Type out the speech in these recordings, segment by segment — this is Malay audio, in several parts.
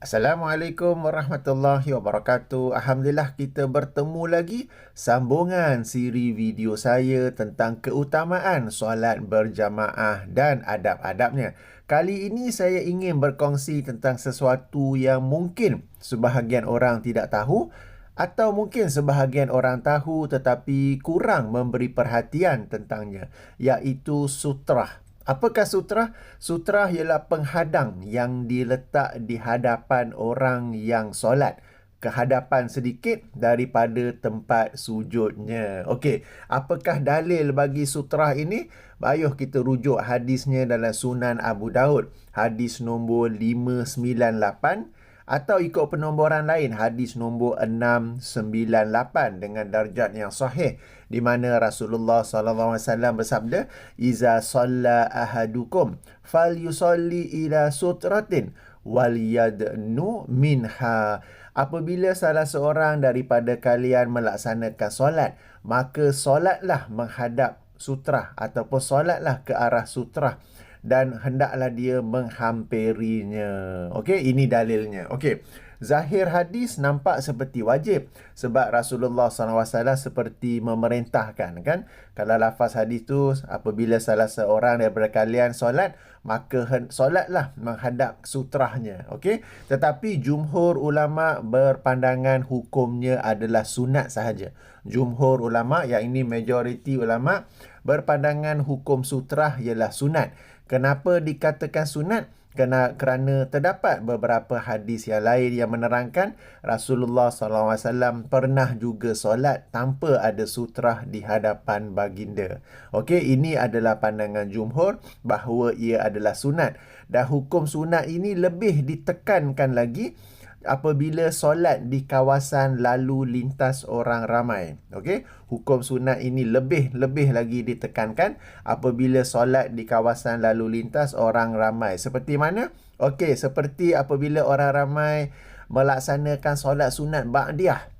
Assalamualaikum warahmatullahi wabarakatuh. Alhamdulillah kita bertemu lagi sambungan siri video saya tentang keutamaan solat berjamaah dan adab-adabnya. Kali ini saya ingin berkongsi tentang sesuatu yang mungkin sebahagian orang tidak tahu atau mungkin sebahagian orang tahu tetapi kurang memberi perhatian tentangnya, iaitu sutrah. Apakah sutrah? Sutrah ialah penghadang yang diletak di hadapan orang yang solat, ke hadapan sedikit daripada tempat sujudnya. Okey, apakah dalil bagi sutrah ini? Ayuh kita rujuk hadisnya dalam Sunan Abu Daud, hadis nombor 598, atau ikut penomboran lain hadis nombor 698 dengan darjat yang sahih, di mana Rasulullah SAW bersabda, "Iza shalla ahadukum falyusalli ila sutratin wal yadnu minha." Apabila salah seorang daripada kalian melaksanakan solat, maka solatlah menghadap sutrah ataupun solatlah ke arah sutrah dan hendaklah dia menghampirinya. Okey, ini dalilnya. Okey, zahir hadis nampak seperti wajib sebab Rasulullah SAW seperti memerintahkan, kan? Kalau lafaz hadis tu, apabila salah seorang daripada kalian solat, maka solatlah menghadap sutrahnya. Okey, tetapi jumhur ulama berpandangan hukumnya adalah sunat sahaja. Jumhur ulama, yang ini majoriti ulama, berpandangan hukum sutrah ialah sunat. Kenapa dikatakan sunat? Kerana terdapat beberapa hadis yang lain yang menerangkan Rasulullah SAW pernah juga solat tanpa ada sutrah di hadapan baginda. Okey, ini adalah pandangan jumhur bahawa ia adalah sunat. Dan hukum sunat ini lebih ditekankan lagi apabila solat di kawasan lalu lintas orang ramai. Okey, hukum sunat ini lebih lagi ditekankan apabila solat di kawasan lalu lintas orang ramai. Seperti mana? Okey, seperti apabila orang ramai melaksanakan solat sunat ba'diyah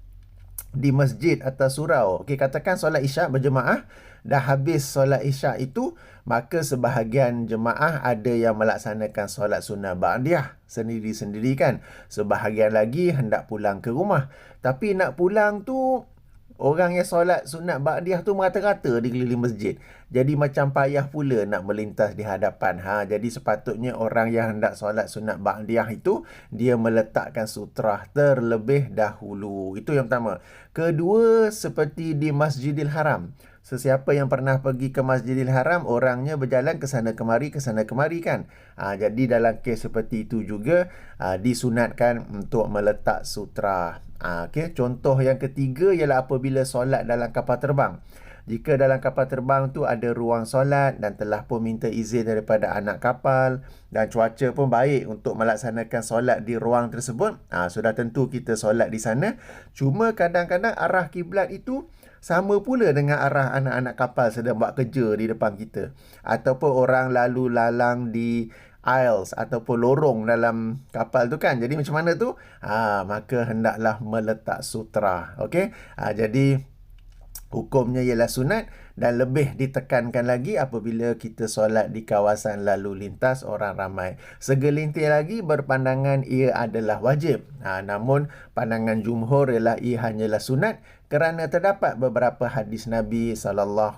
di masjid atau surau. Okey, katakan solat isyak berjemaah, dah habis solat isyak itu, maka sebahagian jemaah ada yang melaksanakan solat sunnah ba'diyah sendiri-sendiri, kan. Sebahagian lagi hendak pulang ke rumah. Tapi nak pulang tu, orang yang solat sunat ba'diyah tu merata-rata di keliling masjid. Jadi macam payah pula nak melintas di hadapan. Jadi sepatutnya orang yang hendak solat sunat ba'diyah itu, dia meletakkan sutrah terlebih dahulu. Itu yang pertama. Kedua, seperti di Masjidil Haram. Sesiapa yang pernah pergi ke Masjidil Haram, orangnya berjalan ke sana kemari, kan. Jadi dalam kes seperti itu juga disunatkan untuk meletak sutrah. Okay. Contoh yang ketiga ialah apabila solat dalam kapal terbang. Jika dalam kapal terbang tu ada ruang solat dan telah pun minta izin daripada anak kapal dan cuaca pun baik untuk melaksanakan solat di ruang tersebut, sudah tentu kita solat di sana. Cuma kadang-kadang arah kiblat itu sama pula dengan arah anak-anak kapal sedang buat kerja di depan kita, ataupun orang lalu lalang di aisles ataupun lorong dalam kapal tu, kan. Jadi macam mana tu? Maka hendaklah meletak sutrah. Okey. Jadi hukumnya ialah sunat dan lebih ditekankan lagi apabila kita solat di kawasan lalu lintas orang ramai. Segelintir lagi berpandangan ia adalah wajib. Namun pandangan jumhur ialah ia hanyalah sunat kerana terdapat beberapa hadis Nabi SAW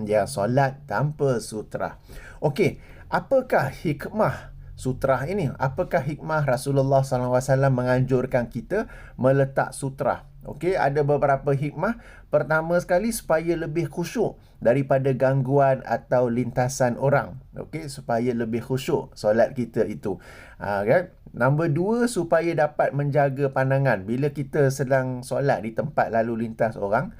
yang solat tanpa sutrah. Okey, apakah hikmah sutrah ini? Apakah hikmah Rasulullah SAW menganjurkan kita meletak sutrah? Okey, ada beberapa hikmah. Pertama sekali, supaya lebih khusyuk daripada gangguan atau lintasan orang. Okey, supaya lebih khusyuk solat kita itu. Kan? Nombor dua, supaya dapat menjaga pandangan. Bila kita sedang solat di tempat lalu lintas orang,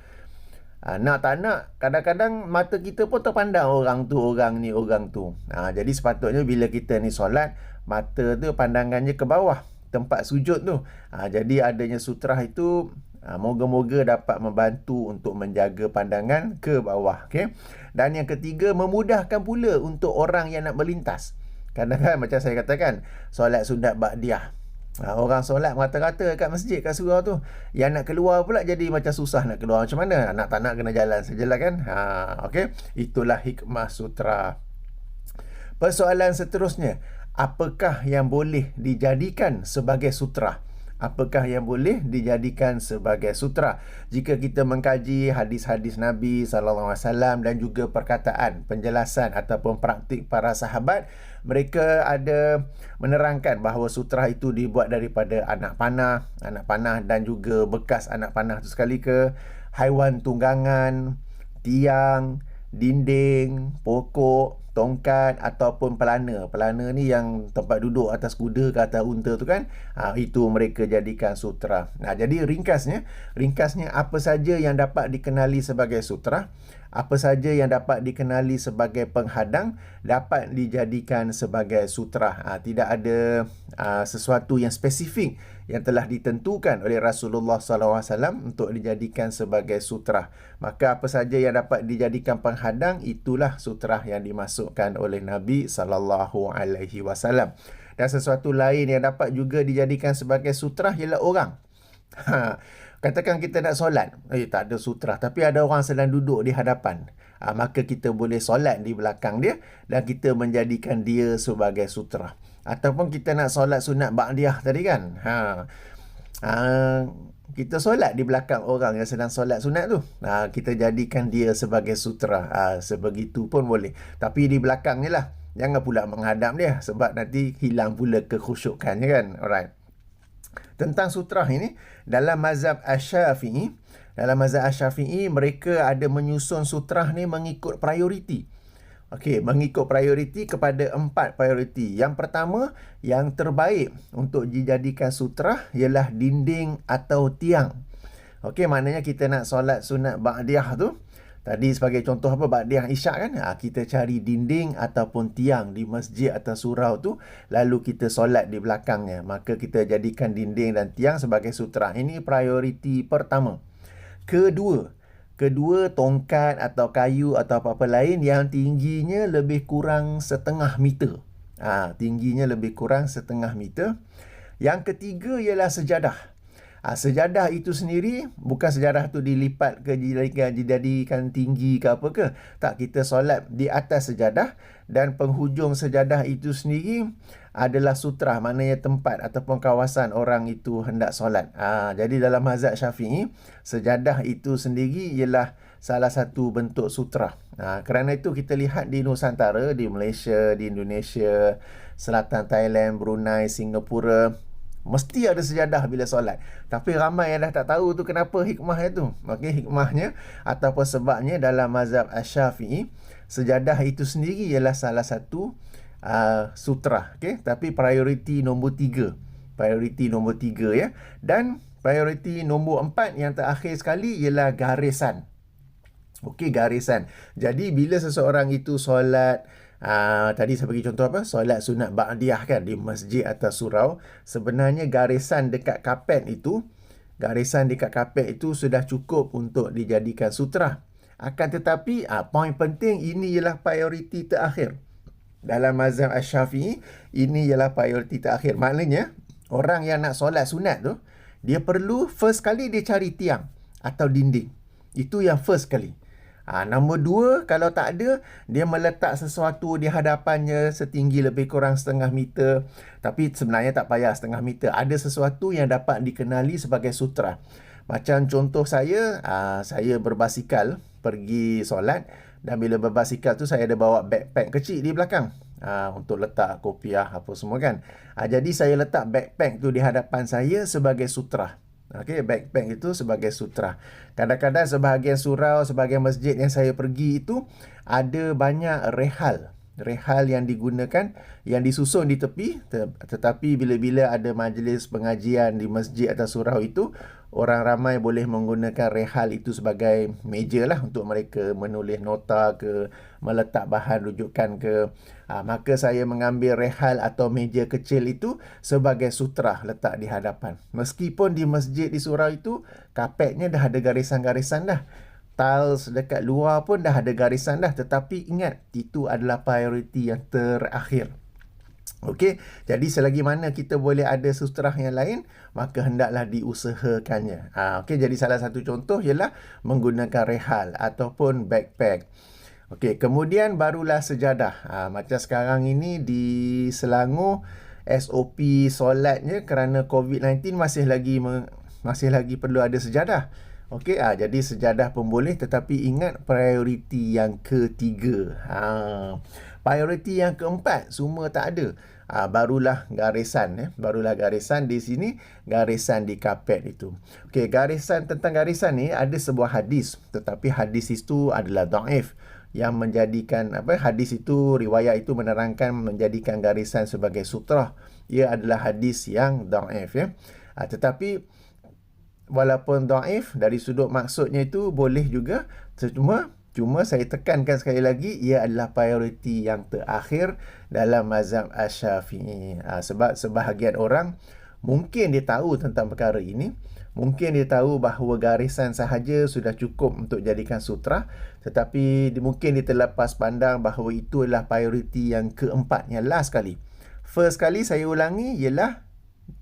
nak tak nak, kadang-kadang mata kita pun terpandang orang tu, orang ni, orang tu. Jadi sepatutnya bila kita ni solat, mata tu pandangannya ke bawah, tempat sujud tu. Jadi adanya sutrah itu moga-moga dapat membantu untuk menjaga pandangan ke bawah. Okay? Dan yang ketiga, memudahkan pula untuk orang yang nak melintas. Kadang-kadang macam saya katakan, solat sunat ba'diyah, orang solat rata-rata kat masjid, kat surau tu, yang nak keluar pula jadi macam susah nak keluar. Macam mana? Nak tak nak kena jalan sajalah, kan. Okey, itulah hikmah sutra. Persoalan seterusnya, apakah yang boleh dijadikan sebagai sutra? Apakah yang boleh dijadikan sebagai sutra? Jika kita mengkaji hadis-hadis Nabi SAW dan juga perkataan, penjelasan ataupun praktik para sahabat, mereka ada menerangkan bahawa sutra itu dibuat daripada anak panah dan juga bekas anak panah itu sekali ke, haiwan tunggangan, tiang, dinding, pokok, tongkat ataupun pelana. Pelana ni yang tempat duduk atas kuda ke atas unta tu kan. Itu mereka jadikan sutra. Jadi ringkasnya apa saja yang dapat dikenali sebagai sutra, apa saja yang dapat dikenali sebagai penghadang dapat dijadikan sebagai sutra. Tidak ada sesuatu yang spesifik yang telah ditentukan oleh Rasulullah SAW untuk dijadikan sebagai sutra. Maka apa saja yang dapat dijadikan penghadang, itulah sutra yang dimasukkan oleh Nabi SAW. Dan sesuatu lain yang dapat juga dijadikan sebagai sutra ialah orang. Katakan kita nak solat, tak ada sutra, tapi ada orang sedang duduk di hadapan. Maka kita boleh solat di belakang dia dan kita menjadikan dia sebagai sutra. Ataupun kita nak solat sunat ba'diyah tadi kan. Kita solat di belakang orang yang sedang solat sunat tu. Kita jadikan dia sebagai sutra. Sebegitu pun boleh. Tapi di belakangnya lah. Jangan pula menghadap dia. Sebab nanti hilang pula kekhusyukannya kan. Alright. Tentang sutra ini, dalam mazhab Asy-Syafi'i, mereka ada menyusun sutra ni mengikut prioriti. Mengikut prioriti kepada 4 prioriti. Yang pertama, yang terbaik untuk dijadikan sutra ialah dinding atau tiang. Maknanya kita nak solat sunat ba'diyah tu, tadi sebagai contoh ba'diyah isyak kan, kita cari dinding ataupun tiang di masjid atau surau tu, lalu kita solat di belakangnya. Maka kita jadikan dinding dan tiang sebagai sutra. Ini prioriti pertama. Kedua, tongkat atau kayu atau apa-apa lain yang tingginya lebih kurang 0,5 meter. Tingginya lebih kurang 0,5 meter. Yang ketiga ialah sejadah. Sejadah itu sendiri, bukan sejadah tu dilipat ke dijadikan tinggi ke apa ke. Tak, kita solat di atas sejadah dan penghujung sejadah itu sendiri adalah sutra, maknanya tempat ataupun kawasan orang itu hendak solat. Jadi dalam mazhab Syafi'i, sejadah itu sendiri ialah salah satu bentuk sutra. Kerana itu kita lihat di Nusantara, di Malaysia, di Indonesia, Selatan Thailand, Brunei, Singapura, mesti ada sejadah bila solat. Tapi ramai yang dah tak tahu tu kenapa hikmahnya tu. Hikmahnya ataupun sebabnya dalam mazhab Asy-Syafi'i, sejadah itu sendiri ialah salah satu sutra. Tapi prioriti nombor 3. Prioriti nombor 3 ya. Dan prioriti nombor 4 yang terakhir sekali ialah garisan. Garisan. Jadi bila seseorang itu solat, tadi saya bagi contoh solat sunat ba'diyah kan di masjid atau surau, sebenarnya garisan dekat kapet itu sudah cukup untuk dijadikan sutra. Akan tetapi poin penting, ini ialah prioriti terakhir. Dalam mazhab Asy-Syafi'i, ini ialah prioriti terakhir. Maknanya orang yang nak solat sunat tu, dia perlu first kali dia cari tiang atau dinding. Itu yang first kali. Nombor 2, kalau tak ada, dia meletak sesuatu di hadapannya setinggi lebih kurang 0,5 meter. Tapi sebenarnya tak payah 0,5 meter. Ada sesuatu yang dapat dikenali sebagai sutra. Macam contoh saya berbasikal pergi solat, dan bila berbasikal tu saya ada bawa backpack kecil di belakang untuk letak kopiah apa semua kan. Jadi saya letak backpack tu di hadapan saya sebagai sutra. Backpack itu sebagai sutra. Kadang-kadang sebahagian surau, sebahagian masjid yang saya pergi itu ada banyak rehal yang digunakan, yang disusun di tepi. Tetapi bila-bila ada majlis pengajian di masjid atau surau itu, orang ramai boleh menggunakan rehal itu sebagai meja lah untuk mereka menulis nota ke, meletak bahan rujukan ke. Maka saya mengambil rehal atau meja kecil itu sebagai sutra, letak di hadapan. Meskipun di masjid di surau itu kapetnya dah ada garisan-garisan dah, tiles dekat luar pun dah ada garisan dah, tetapi ingat, itu adalah prioriti yang terakhir. Jadi selagi mana kita boleh ada sutra yang lain, maka hendaklah diusahakannya. Jadi salah satu contoh ialah menggunakan rehal ataupun backpack. Okey, kemudian barulah sejadah. Macam sekarang ini di Selangor, SOP solatnya kerana COVID-19 masih lagi perlu ada sejadah. Okey, jadi sejadah pun boleh, tetapi ingat prioriti yang ketiga. Prioriti yang keempat semua tak ada. Barulah garisan, barulah garisan di sini, garisan di kapet itu. Okey, tentang garisan ni ada sebuah hadis, tetapi hadis itu adalah dhaif, yang menjadikan hadis itu, riwayat itu menerangkan menjadikan garisan sebagai sutrah. Ia adalah hadis yang dhaif, ya. Tetapi walaupun dhaif, dari sudut maksudnya itu boleh juga, cuma saya tekankan sekali lagi, ia adalah prioriti yang terakhir dalam mazhab Asy-Syafi'i. Sebab sebahagian orang mungkin dia tahu tentang perkara ini, mungkin dia tahu bahawa garisan sahaja sudah cukup untuk jadikan sutra, tetapi mungkin dia terlepas pandang bahawa itu adalah prioriti yang keempat, yang last sekali. First kali saya ulangi ialah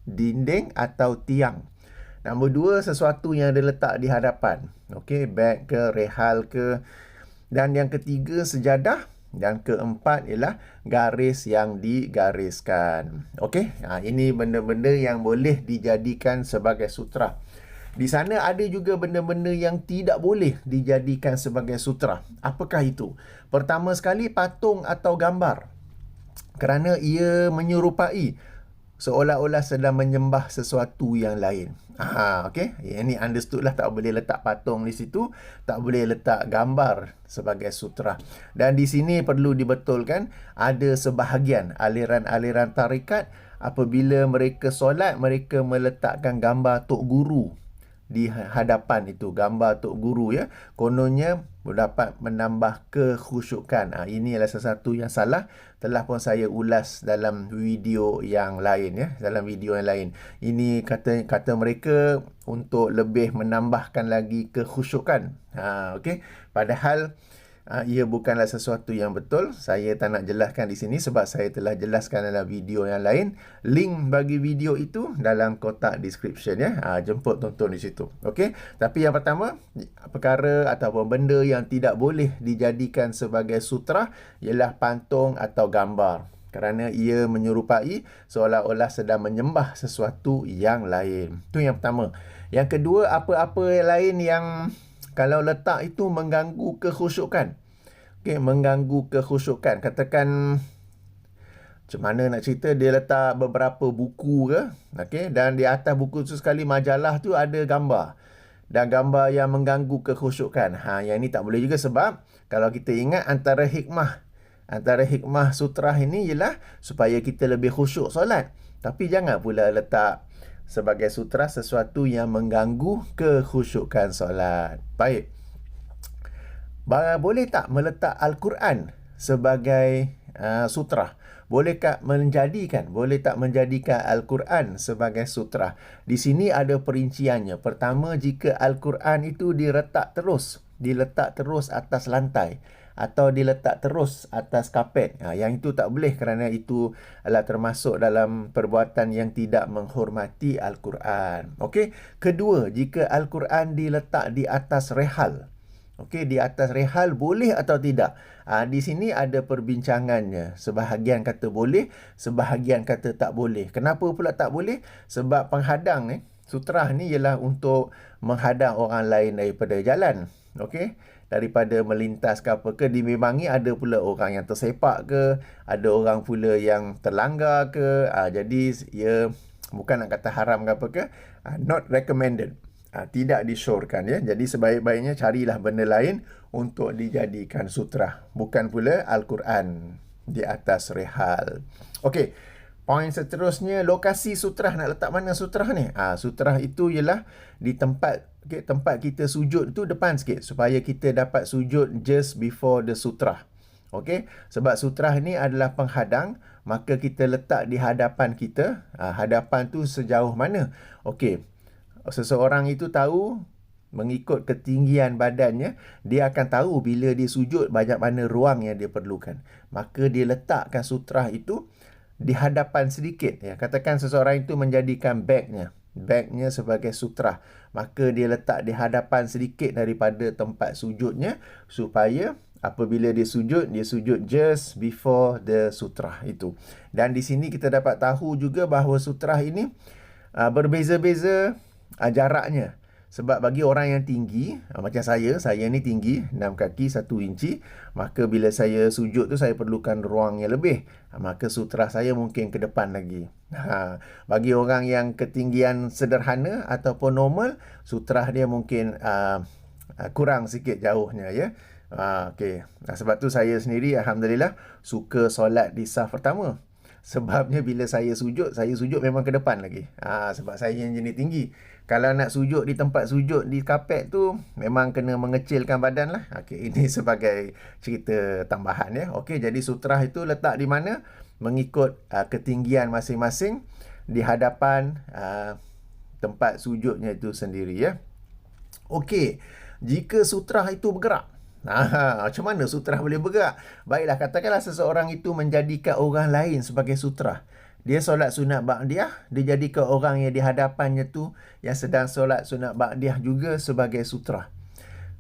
dinding atau tiang. Nombor dua, sesuatu yang ada letak di hadapan. Okey, beg ke, rehal ke. Dan yang ketiga, sejadah. Dan keempat ialah garis yang digariskan. Okey, ini benda-benda yang boleh dijadikan sebagai sutra. Di sana ada juga benda-benda yang tidak boleh dijadikan sebagai sutra. Apakah itu? Pertama sekali, patung atau gambar. Kerana ia menyerupai seolah-olah sedang menyembah sesuatu yang lain. Okey. Ini understood lah, tak boleh letak patung di situ, tak boleh letak gambar sebagai sutra. Dan di sini perlu dibetulkan, ada sebahagian aliran-aliran tarikat, apabila mereka solat, mereka meletakkan gambar Tok Guru di hadapan itu, gambar Tok Guru, ya. Kononnya dapat menambah kekhusyukan. Ini adalah sesuatu yang salah, telah pun saya ulas dalam video yang lain, ya. Dalam video yang lain, ini kata mereka untuk lebih menambahkan lagi kekhusyukan. Okey, padahal ia bukanlah sesuatu yang betul. Saya tak nak jelaskan di sini sebab saya telah jelaskan dalam video yang lain. Link bagi video itu dalam kotak description, ya. Jemput tonton di situ. Okey. Tapi yang pertama, perkara ataupun benda yang tidak boleh dijadikan sebagai sutra ialah patung atau gambar, kerana ia menyerupai seolah-olah sedang menyembah sesuatu yang lain. Itu yang pertama. Yang kedua, apa-apa lain yang kalau letak itu mengganggu kekhusyukan. Okey, mengganggu kekhusyukan. Katakan, macam mana nak cerita, dia letak beberapa buku ke, okey, dan di atas buku tu sekali majalah tu ada gambar. Dan gambar yang mengganggu kekhusyukan. Yang ini tak boleh juga, sebab kalau kita ingat antara hikmah sutrah ini ialah supaya kita lebih khusyuk solat. Tapi jangan pula letak sebagai sutra sesuatu yang mengganggu kekhusyukan solat. Baik. Boleh tak meletak Al-Quran sebagai sutra? Boleh tak menjadikan Al-Quran sebagai sutra? Di sini ada perinciannya. Pertama, jika Al-Quran itu diletak terus atas lantai atau diletak terus atas kapet, yang itu tak boleh, kerana itu adalah termasuk dalam perbuatan yang tidak menghormati Al-Quran. Okey. Kedua, jika Al-Quran diletak di atas rehal. Okey, di atas rehal boleh atau tidak? Di sini ada perbincangannya. Sebahagian kata boleh, sebahagian kata tak boleh. Kenapa pula tak boleh? Sebab penghadang sutra ni ialah untuk menghadang orang lain daripada jalan. Okey, daripada melintas ke apa ke. Dimembangi ada pula orang yang tersepak ke, ada orang pula yang terlanggar ke. Jadi ia bukan nak kata haram ke apa ke, not recommended. Tidak disyorkan, ya. Jadi sebaik-baiknya carilah benda lain untuk dijadikan sutra, bukan pula Al-Quran di atas rehal. Okey, poin seterusnya, lokasi sutra. Nak letak mana sutra ni? Sutra itu ialah di tempat kita sujud tu depan sikit, supaya kita dapat sujud just before the sutra. Okey, sebab sutra ni adalah penghadang, maka kita letak di hadapan kita. Hadapan tu sejauh mana? Okey, seseorang itu tahu mengikut ketinggian badannya, dia akan tahu bila dia sujud banyak mana ruang yang dia perlukan. Maka dia letakkan sutra itu di hadapan sedikit, ya. Katakan seseorang itu menjadikan bagnya sebagai sutra, maka dia letak di hadapan sedikit daripada tempat sujudnya, supaya apabila dia sujud just before the sutrah itu. Dan di sini kita dapat tahu juga bahawa sutrah ini berbeza-beza jaraknya. Sebab bagi orang yang tinggi, macam saya ni tinggi 6 kaki 1 inci, maka bila saya sujud tu saya perlukan ruang yang lebih. Maka sutrah saya mungkin ke depan lagi. Bagi orang yang ketinggian sederhana ataupun normal, sutrah dia mungkin kurang sikit jauhnya ya. Okey. Sebab tu saya sendiri alhamdulillah suka solat di saf pertama. Sebabnya bila saya sujud memang ke depan lagi. Sebab saya yang jenis tinggi. Kalau nak sujud di tempat sujud di kapet tu, memang kena mengecilkan badan lah. Okey, ini sebagai cerita tambahan ya. Okey, jadi sutrah itu letak di mana? Mengikut ketinggian masing-masing di hadapan tempat sujudnya itu sendiri ya. Okey, jika sutrah itu bergerak, macam mana sutrah boleh bergerak? Baiklah, katakanlah seseorang itu menjadikan orang lain sebagai sutrah. Dia solat sunat ba'diyah, dia jadikan orang yang di hadapannya tu yang sedang solat sunat ba'diyah juga sebagai sutrah.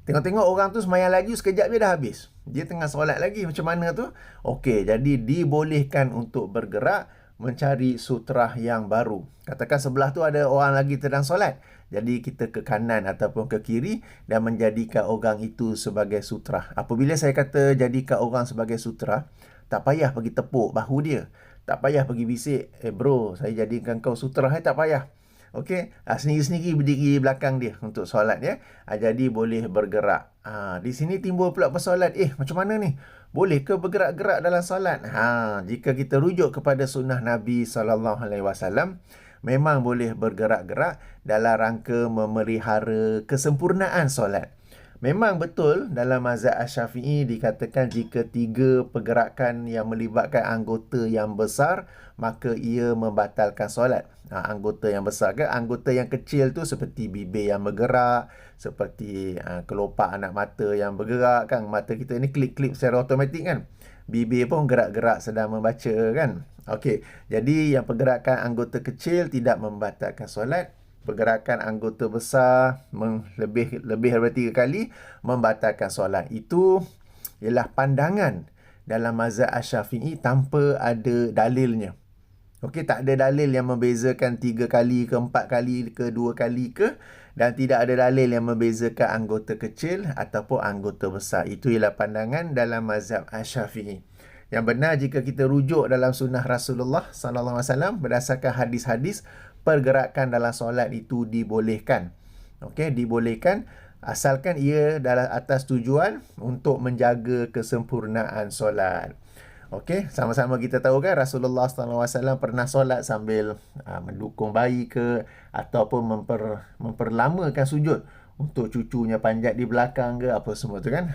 Tengok-tengok orang tu semayang lagi, sekejap dia dah habis. Dia tengah solat lagi, macam mana tu? Okey, jadi dibolehkan untuk bergerak mencari sutrah yang baru. Katakan sebelah tu ada orang lagi sedang solat. Jadi kita ke kanan ataupun ke kiri dan menjadikan orang itu sebagai sutrah. Apabila saya kata jadikan orang sebagai sutrah, tak payah pergi tepuk bahu dia. Tak payah pergi bisik, bro, saya jadikan kau sutrah, tak payah. Okey, sendiri-sendiri berdiri belakang dia untuk solat ya. Jadi boleh bergerak. Di sini timbul pula persoalan, macam mana ni? Boleh ke bergerak-gerak dalam solat? Jika kita rujuk kepada sunnah Nabi SAW, memang boleh bergerak-gerak dalam rangka memelihara kesempurnaan solat. Memang betul dalam mazhab Asy-Syafi'i dikatakan jika 3 pergerakan yang melibatkan anggota yang besar, maka ia membatalkan solat. Anggota yang besar ke? Anggota yang kecil tu seperti bibir yang bergerak, seperti kelopak anak mata yang bergerak kan. Mata kita ni klip-klip secara automatik kan. Bibir pun gerak-gerak sedang membaca kan. Okey, jadi yang pergerakan anggota kecil tidak membatalkan solat. Pergerakan anggota besar lebih daripada 3 kali membatalkan solat. Itu ialah pandangan dalam mazhab Asy-Syafi'i tanpa ada dalilnya. Okey, tak ada dalil yang membezakan 3 kali ke 4 kali ke 2 kali ke, dan tidak ada dalil yang membezakan anggota kecil ataupun anggota besar. Itu ialah pandangan dalam mazhab Asy-Syafi'i. Yang benar jika kita rujuk dalam sunnah Rasulullah SAW berdasarkan hadis-hadis, pergerakan dalam solat itu dibolehkan. Okey, dibolehkan asalkan ia dalam atas tujuan untuk menjaga kesempurnaan solat. Okey, sama-sama kita tahu kan Rasulullah SAW pernah solat sambil mendukung bayi ke, ataupun memperlamakan sujud untuk cucunya panjat di belakang ke, apa semua tu kan.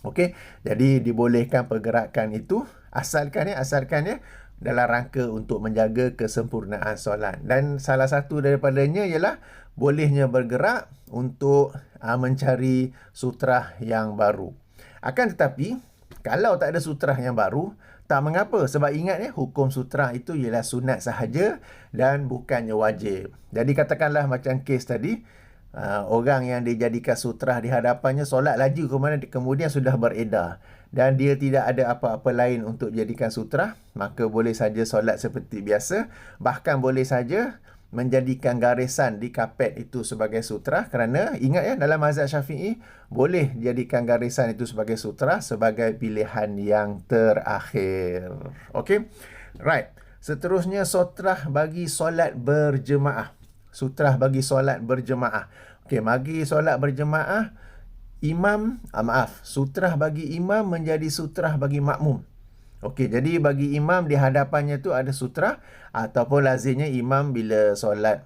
Okey, jadi dibolehkan pergerakan itu asalkan ya dalam rangka untuk menjaga kesempurnaan solat. Dan salah satu daripadanya ialah bolehnya bergerak untuk mencari sutrah yang baru. Akan tetapi, kalau tak ada sutrah yang baru, tak mengapa. Sebab ingat hukum sutrah itu ialah sunat sahaja dan bukannya wajib. Jadi katakanlah macam kes tadi, orang yang dijadikan sutrah di hadapannya solat laju kemudian sudah beredar dan dia tidak ada apa-apa lain untuk jadikan sutrah, maka boleh saja solat seperti biasa. Bahkan boleh saja menjadikan garisan di kapet itu sebagai sutrah, kerana ingat dalam mazhab Syafi'i boleh jadikan garisan itu sebagai sutrah sebagai pilihan yang terakhir. Okey, right. Seterusnya, sutrah bagi solat berjemaah. Sutrah bagi solat berjemaah. Okey, bagi solat berjemaah, sutrah bagi imam menjadi sutrah bagi makmum. Okey, jadi bagi imam di hadapannya tu ada sutrah, ataupun lazimnya imam bila solat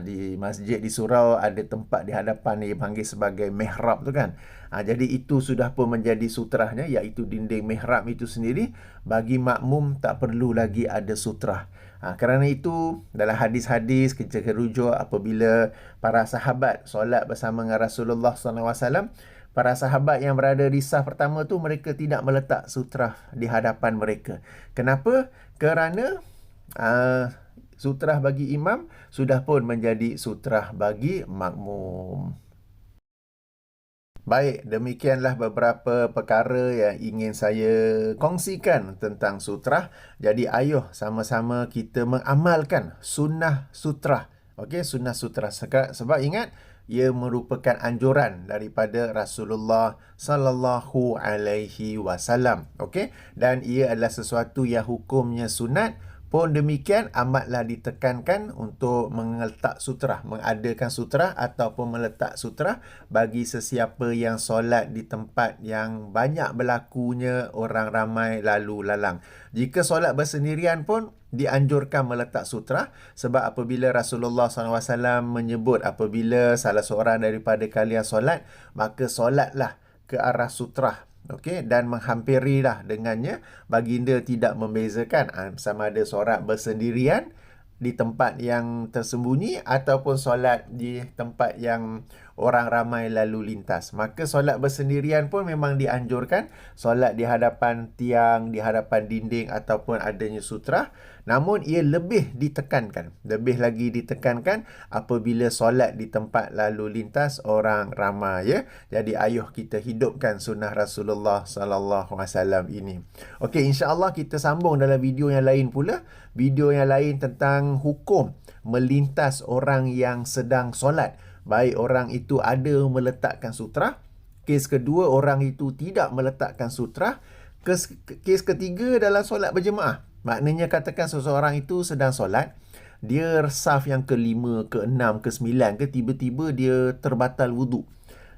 di masjid, di surau, ada tempat di hadapan yang dipanggil sebagai mihrab tu kan. Jadi itu sudah pun menjadi sutrahnya, iaitu dinding mihrab itu sendiri. Bagi makmum tak perlu lagi ada sutrah. Kerana itu dalam hadis-hadis kita rujuk apabila para sahabat solat bersama dengan Rasulullah SAW, para sahabat yang berada di saf pertama tu mereka tidak meletak sutrah di hadapan mereka. Kenapa? Kerana sutrah bagi imam sudah pun menjadi sutrah bagi makmum. Baik, demikianlah beberapa perkara yang ingin saya kongsikan tentang sutrah. Jadi ayuh sama-sama kita mengamalkan sunnah sutrah. Okey, sunnah sutrah. Sebab ingat, ia merupakan anjuran daripada Rasulullah sallallahu alaihi wasallam. Okey, dan ia adalah sesuatu yang hukumnya sunat. Pun demikian, amatlah ditekankan untuk meletak sutrah, mengadakan sutrah ataupun meletak sutrah bagi sesiapa yang solat di tempat yang banyak berlakunya orang ramai lalu lalang. Jika solat bersendirian pun dianjurkan meletak sutrah, sebab apabila Rasulullah SAW menyebut apabila salah seorang daripada kalian solat, maka solatlah ke arah sutrah. Okey, dan menghampirilah dengannya. Baginda tidak membezakan sama ada solat bersendirian di tempat yang tersembunyi ataupun solat di tempat yang orang ramai lalu lintas. Maka solat bersendirian pun memang dianjurkan, solat di hadapan tiang, di hadapan dinding ataupun adanya sutrah. Namun ia lebih ditekankan, lebih lagi ditekankan apabila solat di tempat lalu lintas orang ramai, ya. Jadi ayuh kita hidupkan sunnah Rasulullah sallallahu alaihi wasallam ini. Okey, insya-Allah kita sambung dalam video yang lain pula. Video yang lain tentang hukum melintas orang yang sedang solat. Baik orang itu ada meletakkan sutrah, kes kedua orang itu tidak meletakkan sutrah, kes ketiga dalam solat berjemaah. Maknanya katakan seseorang itu sedang solat, dia saf yang ke-5, ke-6, ke-9 ke tiba-tiba dia terbatal wuduk.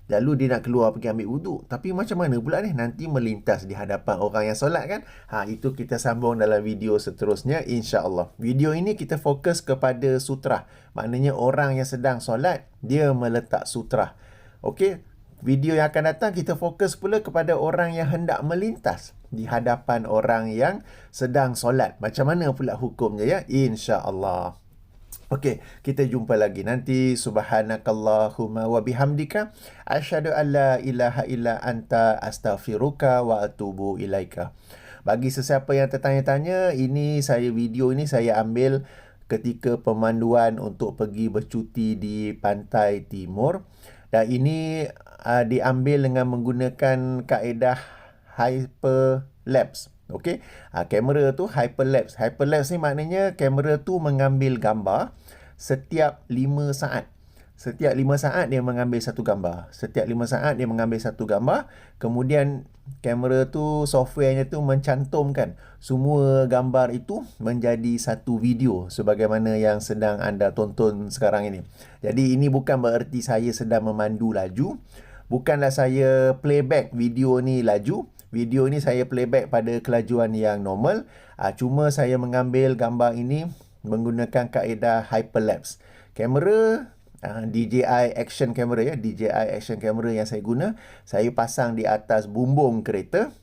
Lalu dia nak keluar pergi ambil wuduk. Tapi macam mana pula ni? Nanti melintas di hadapan orang yang solat kan? Itu kita sambung dalam video seterusnya, insya-Allah. Video ini kita fokus kepada sutrah. Maknanya orang yang sedang solat, dia meletak sutrah. Okey, video yang akan datang kita fokus pula kepada orang yang hendak melintas di hadapan orang yang sedang solat. Macam mana pula hukumnya, ya? Insya-Allah. Okey, kita jumpa lagi nanti. Subhanakallahumma wa bihamdika asyhadu an la ilaha illa anta astaghfiruka wa atubu ilaika. Bagi sesiapa yang tertanya-tanya, video ini saya ambil ketika pemanduan untuk pergi bercuti di pantai timur. Dan ini diambil dengan menggunakan kaedah hyperlapse. Okey, kamera tu hyperlapse. Hyperlapse ni maknanya kamera tu mengambil gambar setiap 5 saat. Setiap 5 saat dia mengambil satu gambar. Setiap 5 saat dia mengambil satu gambar. Kemudian kamera tu, softwarenya tu mencantumkan semua gambar itu menjadi satu video sebagaimana yang sedang anda tonton sekarang ini. Jadi ini bukan bererti saya sedang memandu laju. Bukanlah saya playback video ni laju. Video ini saya playback pada kelajuan yang normal. Cuma saya mengambil gambar ini menggunakan kaedah hyperlapse. Kamera DJI action camera, ya, DJI action camera yang saya guna, saya pasang di atas bumbung kereta.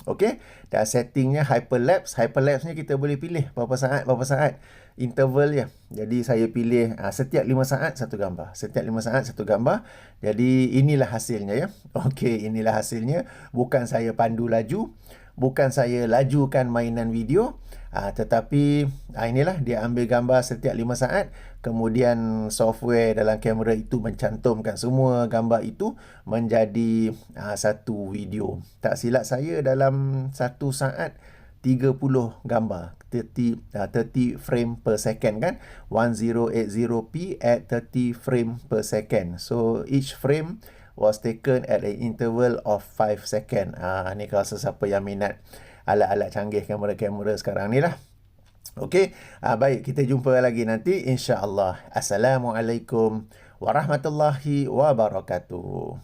Okey, dan settingnya hyperlapse. Hyperlapse ni kita boleh pilih berapa saat interval ya. Jadi saya pilih setiap 5 saat satu gambar. Setiap 5 saat satu gambar. Jadi inilah hasilnya, ya. Okey, inilah hasilnya. Bukan saya pandu laju, bukan saya lajukan mainan video, tetapi inilah dia ambil gambar setiap 5 saat. Kemudian software dalam kamera itu mencantumkan semua gambar itu menjadi satu video. Tak silap saya dalam 1 saat 30 gambar, 30 frame per second kan, 1080p at 30 frame per second. So each frame was taken at an interval of 5 second. Ni kalau sesiapa yang minat alat-alat canggih kamera-kamera sekarang ni lah. Okey, baik, kita jumpa lagi nanti insya-Allah. Assalamualaikum warahmatullahi wabarakatuh.